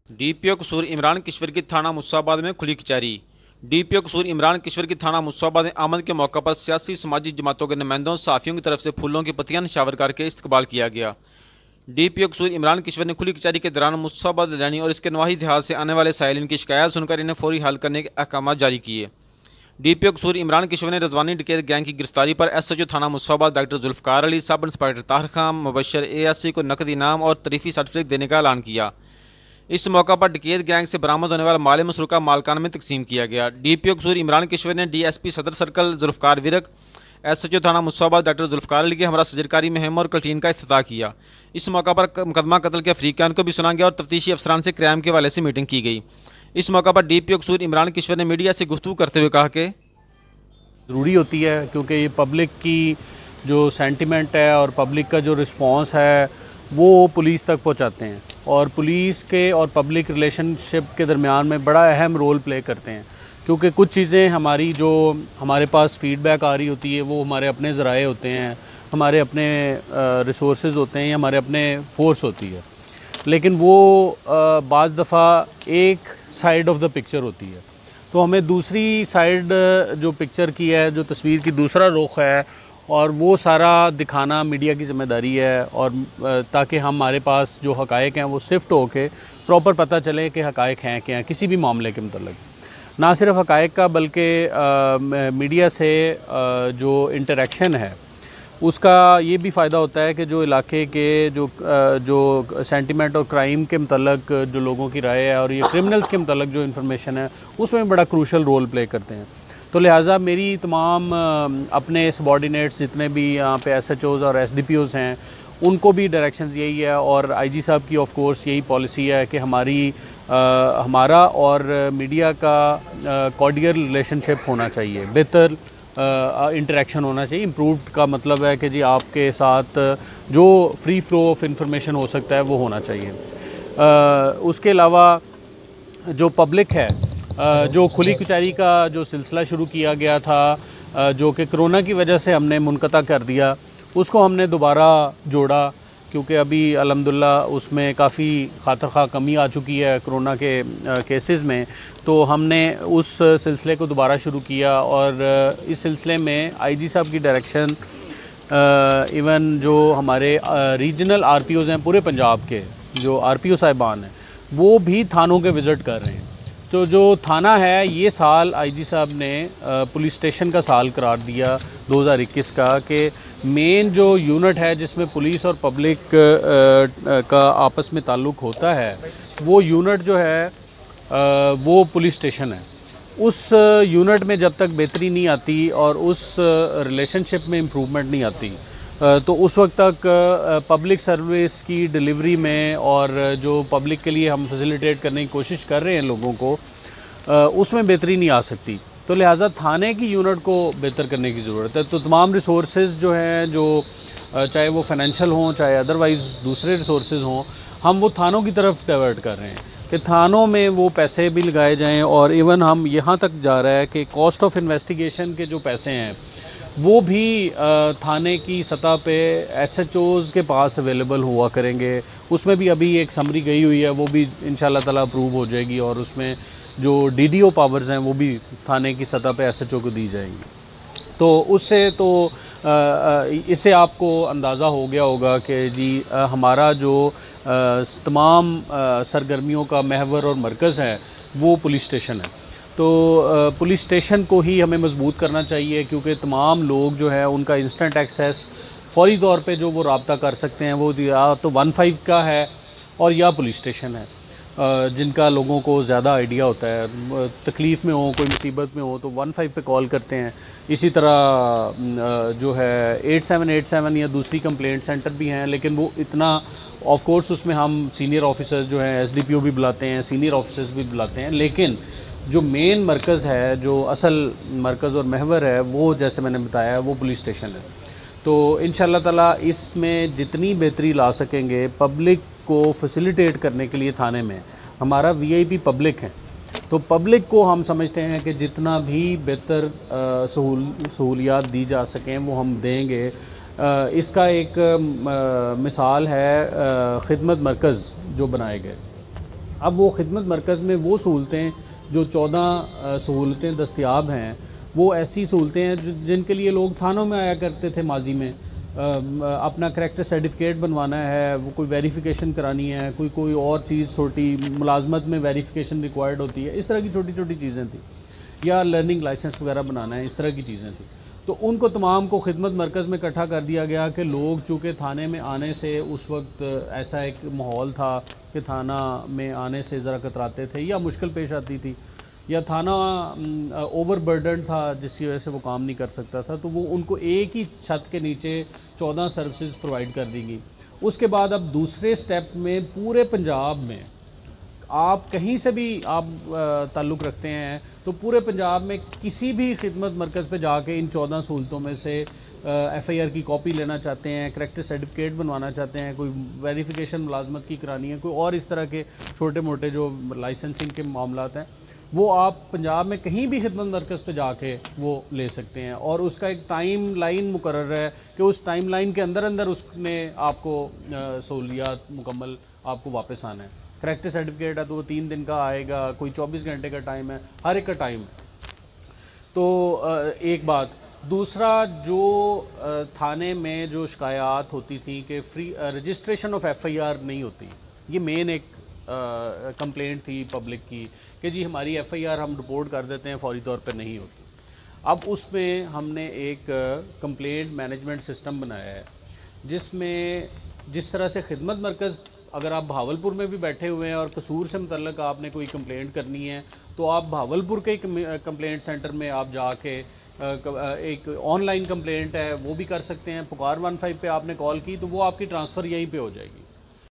DPO कसूर इमरान किश्वर की थाना मुसाबाद में खुली कचहरी। डीपीओ कसूर इमरान किश्वर की थाना मुसाबाद में आमद के मौके पर सियासी समाजी जमातों के नुमाइंदों सहाफ़ियों की तरफ से फूलों की पत्तियां निशावर करके इस्तकबाल किया गया। डीपीओ कसूर इमरान किश्वर ने खुली कचहरी के दौरान मुसाबाद लैनी और इसके नवाही देहात से आने वाले साइलिन की शिकायत सुनकर इन्हें फौरी हल करने के अहकाम जारी किए। डीपीओ कसूर इमरान किश्वर ने रजवानी डकैत गैंग की गिरफ्तारी पर एसएचओ थाना मुसाबाद doctor Zulfikar Ali, sub inspector Tahir Khan, Mubashar ASC को नकद इनाम और तरीफी सर्टिफिकेट देने का ऐलान किया। इस मौका पर डकैत गैंग से बरामद होने वाला माल मसरूका मालकान में तकसीम किया गया। डीपीओ कसूर इमरान किश्वर ने डीएसपी सदर सर्कल जुल्फकार विरक, एसएचओ थाना मुसाबाद डॉक्टर जुल्फकार अली के हमरा सजरकारी मुहिम और कल्टीन का इफ्तिताह किया। इस मौका पर मुकदमा कत्ल के अफरीकान को भी सुना गया और तफ्तीशी अफसरान से क्राइम के हवाले से मीटिंग की गई। इस मौका पर डीपीओ कसूर इमरान किश्वर ने मीडिया से गुफ्तगू करते हुए कहा कि ज़रूरी होती है क्योंकि ये पब्लिक की जो सेंटिमेंट है और पब्लिक का जो रिस्पॉन्स है वो पुलिस तक पहुंचाते हैं और पुलिस के और पब्लिक रिलेशनशिप के दरमियान में बड़ा अहम रोल प्ले करते हैं, क्योंकि कुछ चीज़ें हमारी जो हमारे पास फ़ीडबैक आ रही होती है वो हमारे अपने ज़राए होते हैं, हमारे अपने रिसोर्सेज होते हैं या हमारे अपने फोर्स होती है, लेकिन वो बाज़ दफ़ा एक साइड ऑफ द पिक्चर होती है। तो हमें दूसरी साइड जो पिक्चर की है, जो तस्वीर की दूसरा रुख है, और वो सारा दिखाना मीडिया की ज़िम्मेदारी है, और ताकि हमारे पास जो हक़ाइक़ हैं वो सिफ्ट हो के प्रॉपर पता चले कि हक़ाइक़ हैं क्या हैं किसी भी मामले के मतलब। ना सिर्फ हक़ाइक़ का बल्कि मीडिया से जो इंटरेक्शन है उसका ये भी फ़ायदा होता है कि जो इलाके के जो सेंटिमेंट और क्राइम के मतलब जो लोगों की राय है और ये क्रिमिनल्स के मतलब जो इन्फॉर्मेशन है उसमें बड़ा क्रूशल रोल प्ले करते हैं। तो लिहाजा मेरी तमाम अपने सबॉर्डिनेट्स जितने भी यहाँ पे एसएचओज़ और एसडीपीओज़ हैं उनको भी डायरेक्शंस यही है, और आईजी साहब की ऑफ कोर्स यही पॉलिसी है कि हमारा और मीडिया का कॉर्डियल रिलेशनशिप होना चाहिए, बेहतर इंटरेक्शन होना चाहिए। इम्प्रूव्ड का मतलब है कि जी आपके साथ जो फ्री फ्लो ऑफ इंफॉर्मेशन हो सकता है वो होना चाहिए। उसके अलावा जो पब्लिक है, जो खुली कचहरी का जो सिलसिला शुरू किया गया था जो कि कोरोना की वजह से हमने मुनक़ता कर दिया, उसको हमने दोबारा जोड़ा क्योंकि अभी अल्हम्दुलिल्लाह उसमें काफ़ी खातिर कमी आ चुकी है कोरोना के केसेस में। तो हमने उस सिलसिले को दोबारा शुरू किया और इस सिलसिले में आईजी साहब की डायरेक्शन, इवन जो हमारे रीजनल आरपीओज़ हैं पूरे पंजाब के, जो आरपीओ साहिबान हैं वो भी थानों के विज़िट कर रहे हैं। तो जो थाना है ये साल आईजी साहब ने पुलिस स्टेशन का साल करार दिया 2021 का, कि मेन जो यूनिट है जिसमें पुलिस और पब्लिक का आपस में ताल्लुक़ होता है वो यूनिट जो है वो पुलिस स्टेशन है। उस यूनिट में जब तक बेहतरी नहीं आती और उस रिलेशनशिप में इम्प्रूवमेंट नहीं आती तो उस वक्त तक पब्लिक सर्विस की डिलीवरी में और जो पब्लिक के लिए हम फैसिलिटेट करने की कोशिश कर रहे हैं लोगों को, उसमें बेहतरी नहीं आ सकती। तो लिहाजा थाने की यूनिट को बेहतर करने की ज़रूरत है। तो तमाम रिसोर्सेज जो हैं, जो चाहे वो फाइनेंशियल हों चाहे अदरवाइज़ दूसरे रिसोर्सेज हों, हम वो थानों की तरफ डाइवर्ट कर रहे हैं कि थानों में वो पैसे भी लगाए जाएँ। और इवन हम यहाँ तक जा रहा है कि कॉस्ट ऑफ इन्वेस्टिगेशन के जो पैसे हैं वो भी थाने की सतह पे एसएचओज़ के पास अवेलेबल हुआ करेंगे। उसमें भी अभी एक समरी गई हुई है, वो भी इंशाल्लाह ताला अप्रूव हो जाएगी और उसमें जो डीडीओ पावर्स हैं वो भी थाने की सतह पे एसएचओ को दी जाएंगी। तो उससे तो इससे आपको अंदाज़ा हो गया होगा कि जी हमारा जो तमाम सरगर्मियों का महवर और मरकज़ है वो पुलिस स्टेशन है। तो पुलिस स्टेशन को ही हमें मजबूत करना चाहिए, क्योंकि तमाम लोग जो है उनका इंस्टेंट एक्सेस फौरी तौर पे जो वो रब्ता कर सकते हैं वो या तो 15 का है और या पुलिस स्टेशन है, जिनका लोगों को ज़्यादा आइडिया होता है। तकलीफ़ में हो, कोई मुसीबत में हो तो 15 पे कॉल करते हैं। इसी तरह जो है 8787 या दूसरी कंप्लेंट सेंटर भी हैं, लेकिन वो इतना ऑफ कोर्स उसमें हम सीनियर ऑफिसर्स जो हैं एसडीपीओ भी बुलाते हैं, सीनियर ऑफिसर्स भी बुलाते हैं, लेकिन जो मेन मरकज़ है, जो असल मरकज़ और महवर है, वो जैसे मैंने बताया वो पुलिस स्टेशन है। तो इंशाअल्लाह ताला इसमें जितनी बेहतरी ला सकेंगे पब्लिक को फैसिलिटेट करने के लिए थाने में, हमारा वीआईपी पब्लिक है, तो पब्लिक को हम समझते हैं कि जितना भी बेहतर सहूलियात दी जा सकें वो हम देंगे। इसका एक मिसाल है खिदमत मरकज़ जो बनाए गए। अब वो खिदमत मरकज़ में वो सहूलतें जो 14 सहूलतें दस्तयाब हैं, वो ऐसी सहूलतें हैं जिनके लिए लोग थानों में आया करते थे माजी में। अपना करैक्टर सर्टिफिकेट बनवाना है, वो कोई वेरिफिकेशन करानी है, कोई और चीज़ छोटी मुलाजमत में वेरिफिकेशन रिक्वायर्ड होती है, इस तरह की छोटी छोटी चीज़ें थी, या लर्निंग लाइसेंस वगैरह बनाना है, इस तरह की चीज़ें थी। तो उनको तमाम को खिदमत मरकज़ में इकट्ठा कर दिया गया कि लोग चूँकि थाने में आने से उस वक्त ऐसा एक माहौल था कि थाना में आने से ज़रा कतराते थे या मुश्किल पेश आती थी, या थाना ओवर बर्डन था जिसकी वजह से वो काम नहीं कर सकता था, तो वो उनको एक ही छत के नीचे 14 सर्विसेज प्रोवाइड कर दी गई। उसके बाद अब दूसरे स्टेप में पूरे पंजाब में आप कहीं से भी आप ताल्लुक़ रखते हैं तो पूरे पंजाब में किसी भी खिदमत मरकज़ पे जाके इन 14 सहूलतों में से FIR की कॉपी लेना चाहते हैं, करैक्टर सर्टिफिकेट बनवाना चाहते हैं, कोई वेरिफिकेशन मुलाजमत की करानी है, कोई और इस तरह के छोटे मोटे जो लाइसेंसिंग के मामलात हैं, वो आप पंजाब में कहीं भी खिदमत मरकज़ पे जाके वो ले सकते हैं। और उसका एक टाइम लाइन मुकर्रर है कि उस टाइम लाइन के अंदर अंदर उसने आपको सहूलियात मुकम्मल आपको वापस आना है। करैक्टर सर्टिफिकेट है तो वो 3 दिन का आएगा, कोई 24 घंटे का टाइम है, हर एक का टाइम है। तो एक बात। दूसरा, जो थाने में जो शिकायत होती थी कि फ्री रजिस्ट्रेशन ऑफ FIR नहीं होती, ये मेन एक कंप्लेंट थी पब्लिक की कि जी हमारी FIR हम रिपोर्ट कर देते हैं, फौरी तौर पर नहीं होती। अब उसमें हमने एक कंप्लेंट मैनेजमेंट सिस्टम बनाया है जिसमें जिस तरह से खिदमत मरकज़, अगर आप भावलपुर में भी बैठे हुए हैं और कसूर से मुतल्लक आपने कोई कंप्लेंट करनी है तो आप भावलपुर के कंप्लेंट सेंटर में आप जाके एक ऑनलाइन कंप्लेंट है वो भी कर सकते हैं। पुकार 15 पे आपने कॉल की तो वो आपकी ट्रांसफ़र यहीं पे हो जाएगी।